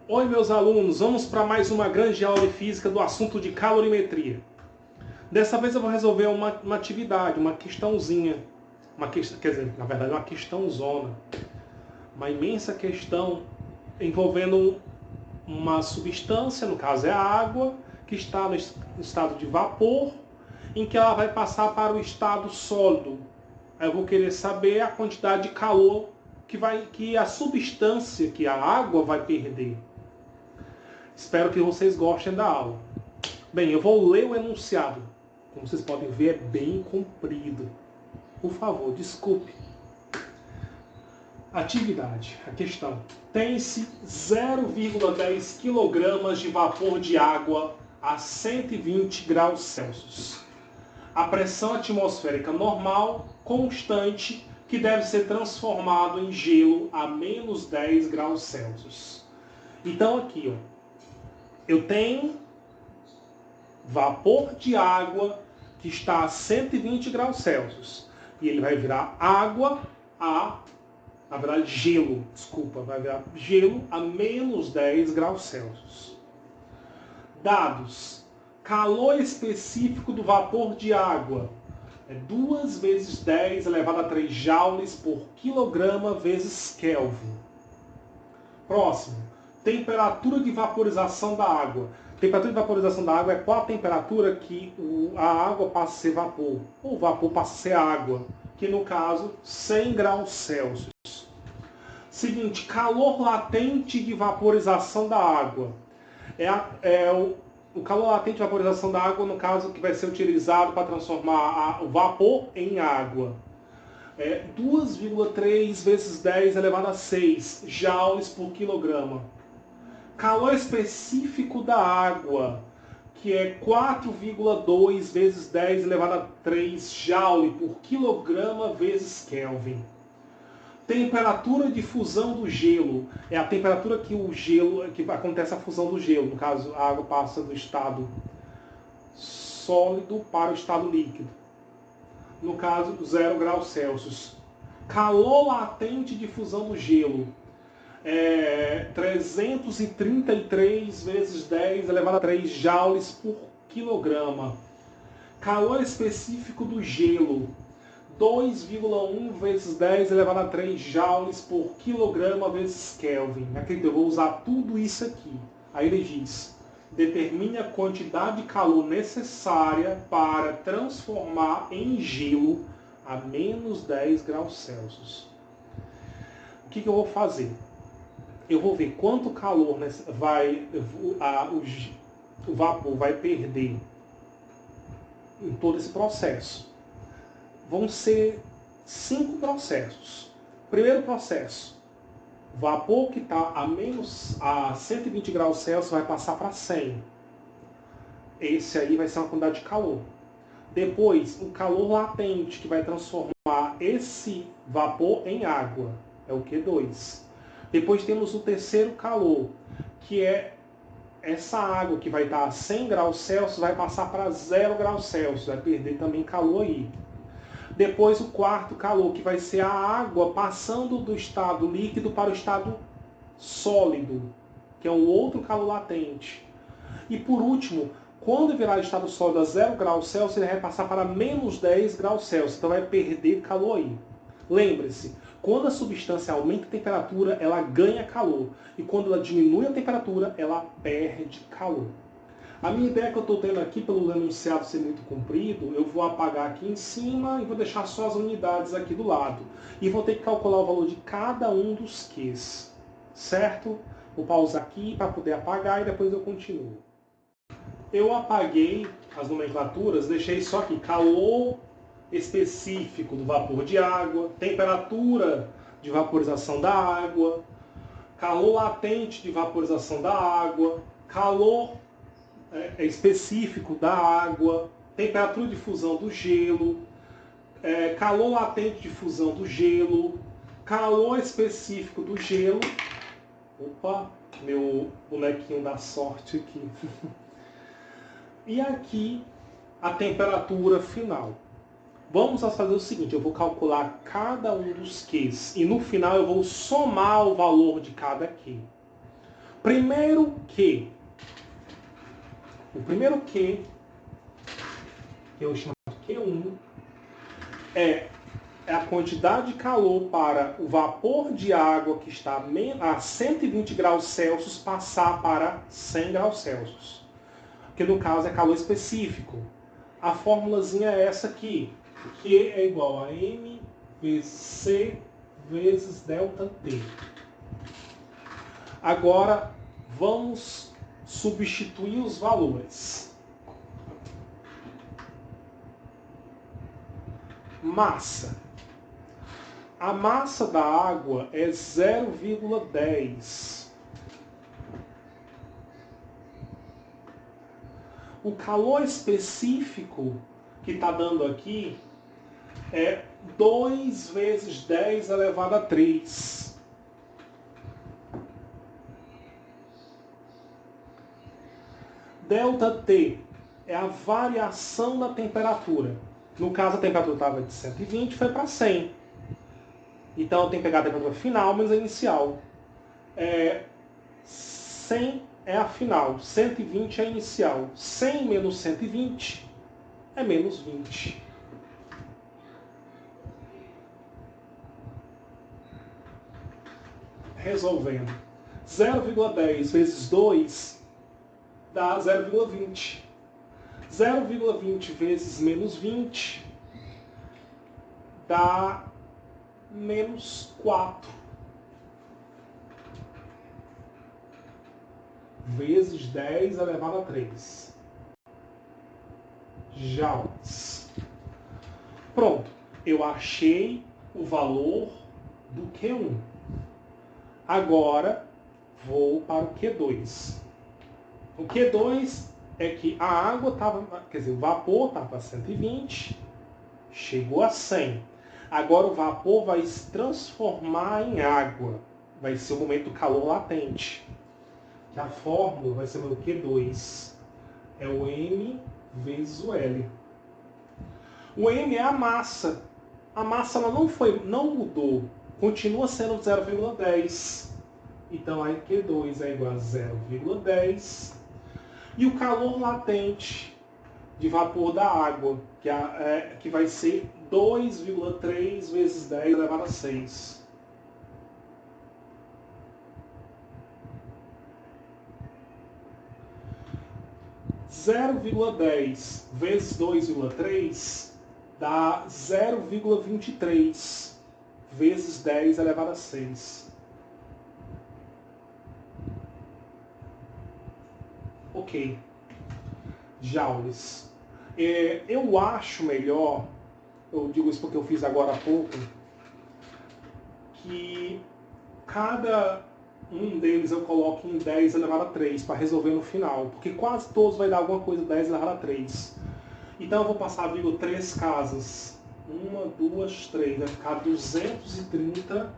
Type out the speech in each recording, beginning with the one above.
Oi, meus alunos, vamos para mais uma grande aula de física do assunto de calorimetria. Dessa vez eu vou resolver uma atividade, uma questãozinha, quer dizer, na verdade uma questãozona, uma imensa questão envolvendo uma substância, no caso é a água, que está no estado de vapor, em que ela vai passar para o estado sólido. Eu vou querer saber a quantidade de calor que a substância, que a água vai perder. Espero que vocês gostem da aula. Bem, eu vou ler o enunciado. Como vocês podem ver, é bem comprido. Por favor, desculpe. Atividade. A questão. Tem-se 0,10 kg de vapor de água a 120 graus Celsius. A pressão atmosférica normal, constante, que deve ser transformado em gelo a menos 10 graus Celsius. Então aqui, ó. Eu tenho vapor de água que está a 120 graus Celsius. E ele vai virar água na verdade gelo, vai virar gelo a menos 10 graus Celsius. Dados. Calor específico do vapor de água é 2 vezes 10 elevado a 3 joules por quilograma vezes Kelvin. Próximo. Temperatura de vaporização da água. Temperatura de vaporização da água é qual a temperatura que a água passa a ser vapor, ou o vapor passa a ser água, que no caso 100 graus Celsius. Seguinte, calor latente de vaporização da água. O calor latente de vaporização da água, no caso, que vai ser utilizado para transformar o vapor em água. 2,3 vezes 10 elevado a 6 joules por quilograma. Calor específico da água, que é 4,2 vezes 10 elevado a 3 joule por quilograma vezes Kelvin. Temperatura de fusão do gelo. É a temperatura que acontece a fusão do gelo. No caso, a água passa do estado sólido para o estado líquido. No caso, 0 graus Celsius. Calor latente de fusão do gelo. 333 vezes 10 elevado a 3 joules por quilograma. Calor específico do gelo. 2,1 vezes 10 elevado a 3 joules por quilograma vezes Kelvin. Acredito, eu vou usar tudo isso aqui. Aí ele diz, determine a quantidade de calor necessária para transformar em gelo a menos 10 graus Celsius. O que eu vou fazer? Eu vou ver quanto calor o vapor vai perder em todo esse processo. Vão ser 5 processos. Primeiro processo, vapor que está a 120 graus Celsius vai passar para 100. Esse aí vai ser uma quantidade de calor. Depois, o calor latente que vai transformar esse vapor em água. É o Q2. Depois temos o terceiro calor, que é essa água que vai estar a 100 graus Celsius, vai passar para 0 graus Celsius, vai perder também calor aí. Depois o quarto calor, que vai ser a água passando do estado líquido para o estado sólido, que é um outro calor latente. E por último, quando virar estado sólido a 0 graus Celsius, ele vai passar para menos 10 graus Celsius, então vai perder calor aí. Lembre-se, quando a substância aumenta a temperatura, ela ganha calor. E quando ela diminui a temperatura, ela perde calor. A minha ideia que eu estou tendo aqui, pelo enunciado ser muito comprido, eu vou apagar aqui em cima e vou deixar só as unidades aqui do lado. E vou ter que calcular o valor de cada um dos Qs. Certo? Vou pausar aqui para poder apagar e depois eu continuo. Eu apaguei as nomenclaturas, deixei só aqui calor específico do vapor de água, temperatura de vaporização da água, calor latente de vaporização da água, calor específico da água, temperatura de fusão do gelo, calor latente de fusão do gelo, calor específico do gelo. Opa, meu bonequinho da sorte aqui. E aqui a temperatura final. Vamos fazer o seguinte, eu vou calcular cada um dos Qs e no final eu vou somar o valor de cada Q. Primeiro que, o primeiro que eu chamo de Q1, é a quantidade de calor para o vapor de água que está a 120 graus Celsius passar para 100 graus Celsius. Que no caso é calor específico. A formulazinha é essa aqui, que é igual a M vezes C vezes ΔT. Agora vamos substituir os valores. Massa. A massa da água é 0,10. O calor específico que está dando aqui é 2 vezes 10 elevado a 3. ΔT é a variação da temperatura. No caso, a temperatura estava de 120, foi para 100. Então, eu tenho que pegar a temperatura final menos a inicial. 100 é a final, 120 é a inicial. 100 menos 120 é menos 20. Resolvendo. 0,10 vezes 2 dá 0,20. 0,20 vezes menos 20 dá menos 4. Vezes 10 elevado a 3. Joules. Pronto. Eu achei o valor do Q1. Agora, vou para o Q2. O Q2 é que a água estava, quer dizer, o vapor estava a 120, chegou a 100. Agora o vapor vai se transformar em água. Vai ser o momento do calor latente. Que a fórmula vai ser o Q2. É o M vezes o L. O M é a massa. A massa ela não mudou. Continua sendo 0,10. Então aí Q2 é igual a 0,10. E o calor latente de vapor da água, que vai ser 2,3 vezes 10 elevado a 6. Zero vírgula 10 vezes 2,3 dá 0,23 vezes 10 elevado a 6. Ok. Joules. Eu acho melhor, eu digo isso porque eu fiz agora há pouco, que cada um deles eu coloco em 10 elevado a 3 para resolver no final, porque quase todos vai dar alguma coisa 10 elevado a 3. Então eu vou passar a vírgula 3 casas. 1, 2, 3. Vai ficar 230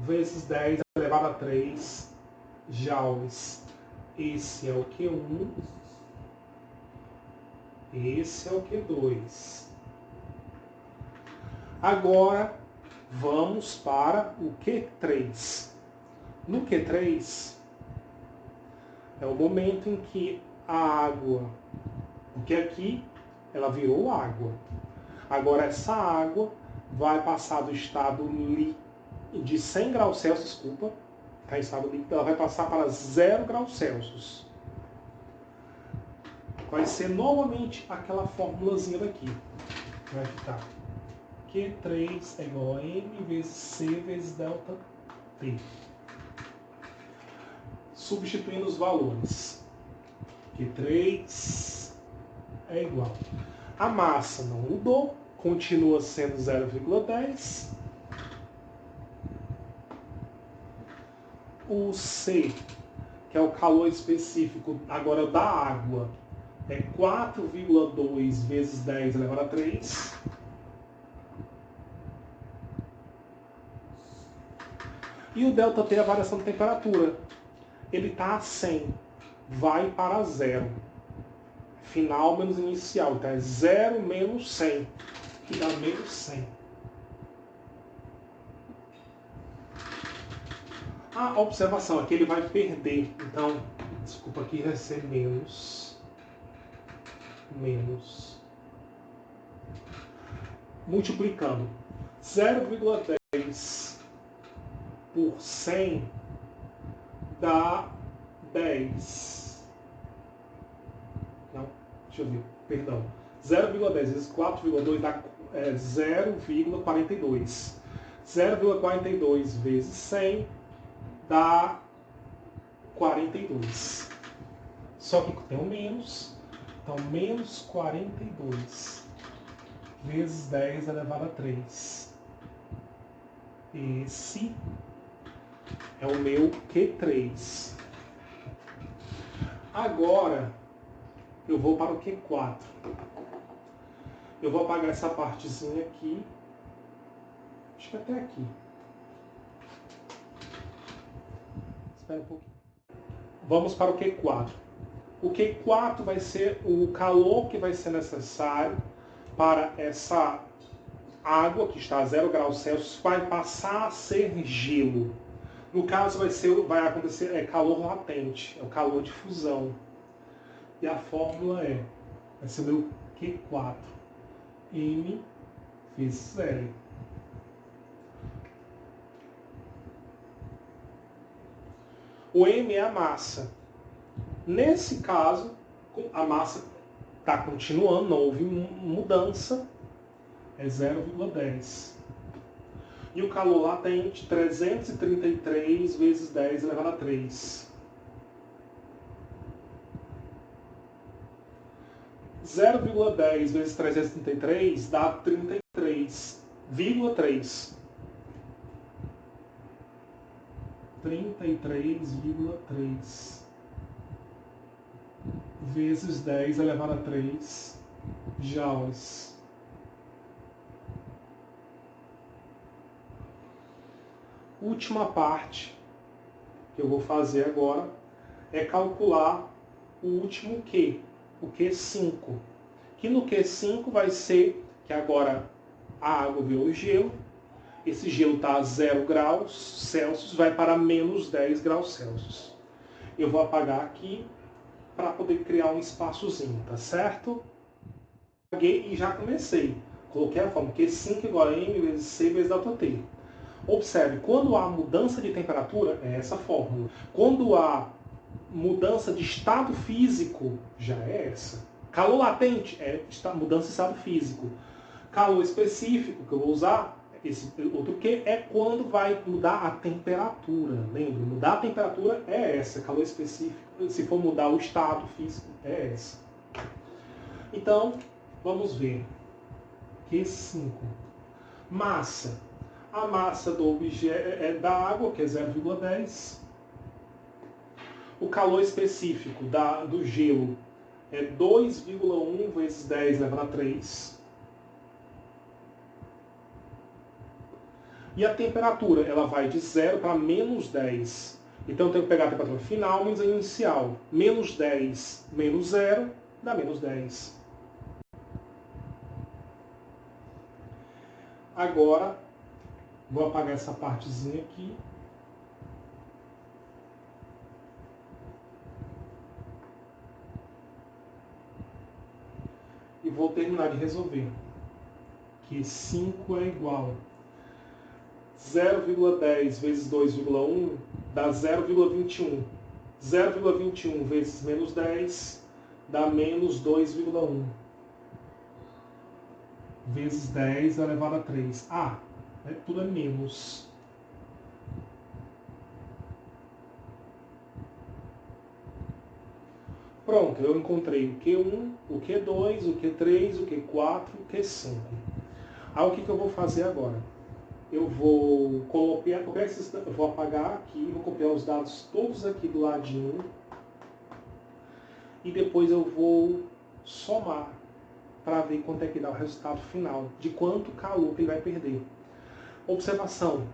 vezes 10 elevado a 3 joules. Esse é o Q1. Esse é o Q2. Agora, vamos para o Q3. No Q3, é o momento em que a água, porque aqui ela virou água. Agora, essa água vai passar do estado de 100 graus Celsius, desculpa, está em estado líquido, ela vai passar para 0 graus Celsius. Vai ser novamente aquela formulazinha daqui. Vai ficar Q3 é igual a M vezes C vezes ΔT. Substituindo os valores. Q3 é igual. A massa não mudou, continua sendo 0,10. O C, que é o calor específico agora da água, é 4,2 vezes 10 elevado a 3. E o ΔT é a variação de temperatura. Ele está a 100, vai para 0. Final menos inicial, então é 0 menos 100, que dá menos 100. A observação é que ele vai perder. Então, desculpa, aqui vai ser menos. Multiplicando 0,10 por 100 dá 10. Não, deixa eu ver, perdão. 0,10 vezes 4,2 dá 0,42. 0,42 vezes 100 dá 42. Só que tem um menos. Então, menos 42 vezes 10 elevado a 3. Esse é o meu Q3. Agora, eu vou para o Q4. Eu vou apagar essa partezinha aqui. Acho que até aqui. Espera um pouquinho. Vamos para o Q4. O Q4 vai ser o calor que vai ser necessário para essa água que está a 0 graus Celsius vai passar a ser gelo. No caso vai acontecer calor latente, é o calor de fusão. E a fórmula vai ser o meu Q4, M vezes L. O M é a massa. Nesse caso, a massa está continuando, não houve mudança, é 0,10. E o calor latente, 333 vezes 10 elevado a 3. 0,10 vezes 333 dá 33,3. 33,3 vezes 10 elevado a 3 joules. Última parte que eu vou fazer agora é calcular o último Q, o Q5. Que no Q5 vai ser que agora a água virou gelo, esse gelo está a 0 graus Celsius, vai para menos 10 graus Celsius. Eu vou apagar aqui para poder criar um espaçozinho, tá certo? Apaguei e já comecei. Coloquei a fórmula Q5 igual a M vezes C vezes ΔT. Observe, quando há mudança de temperatura, é essa fórmula. Quando há mudança de estado físico, já é essa. Calor latente é mudança de estado físico. Calor específico, que eu vou usar, esse outro Q, é quando vai mudar a temperatura. Lembra? Mudar a temperatura é essa, calor específico. Se for mudar o estado físico, é essa. Então, vamos ver. Q5. Massa. A massa do objeto é da água, que é 0,10. O calor específico do gelo é 2,1 vezes 10 elevado a 3. E a temperatura, ela vai de 0 para menos 10. Então eu tenho que pegar a temperatura final menos a inicial. Menos 10 menos 0 dá menos 10. Agora, vou apagar essa partezinha aqui. E vou terminar de resolver. Que 5 é igual 0,10 vezes 2,1 dá 0,21. 0,21 vezes menos 10 dá menos 2,1. Vezes 10 elevado a 3. Tudo é menos. Pronto, eu encontrei o Q1, o Q2, o Q3, o Q4, o Q5. Aí o que eu vou fazer agora? Eu vou copiar, eu vou apagar aqui, vou copiar os dados todos aqui do ladinho. E depois eu vou somar para ver quanto é que dá o resultado final, de quanto calor que ele vai perder. Observação,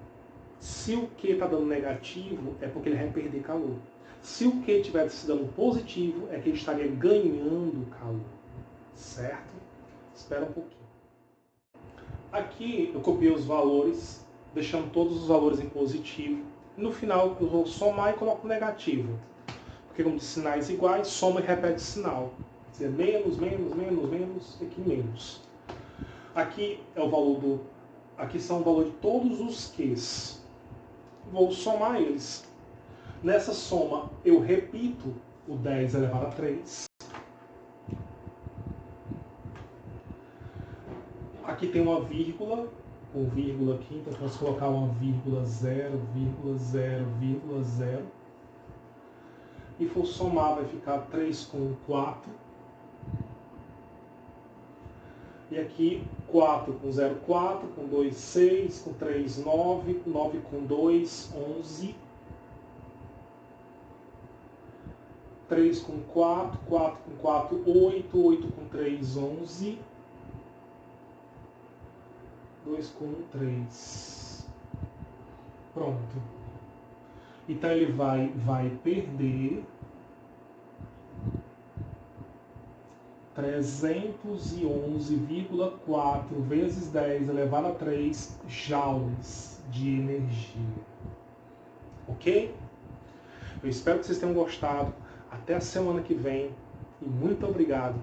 se o Q está dando negativo, é porque ele vai perder calor. Se o Q estiver se dando positivo, é que ele estaria ganhando calor. Certo? Espera um pouquinho. Aqui eu copiei os valores, deixando todos os valores em positivo. No final eu vou somar e coloco negativo. Porque como de sinais iguais, soma e repete sinal. Quer dizer, menos, menos, menos, menos, aqui menos. Aqui é o valor do... Aqui são o valor de todos os Qs. Vou somar eles. Nessa soma eu repito o 10 elevado a 3. Aqui tem uma vírgula, com vírgula aqui, então vamos colocar uma vírgula 0, vírgula 0, vírgula 0. E for somar, vai ficar 3 com 4. E aqui 4 com 0, 4, com 2, 6, com 3, 9, 9 com 2, 11. 3 com 4, 4 com 4, 8, 8 com 3, 11. 2 com 1, 3. Pronto. Então ele vai perder 311,4 vezes 10 elevado a 3 joules de energia. Ok? Eu espero que vocês tenham gostado. Até a semana que vem. E muito obrigado.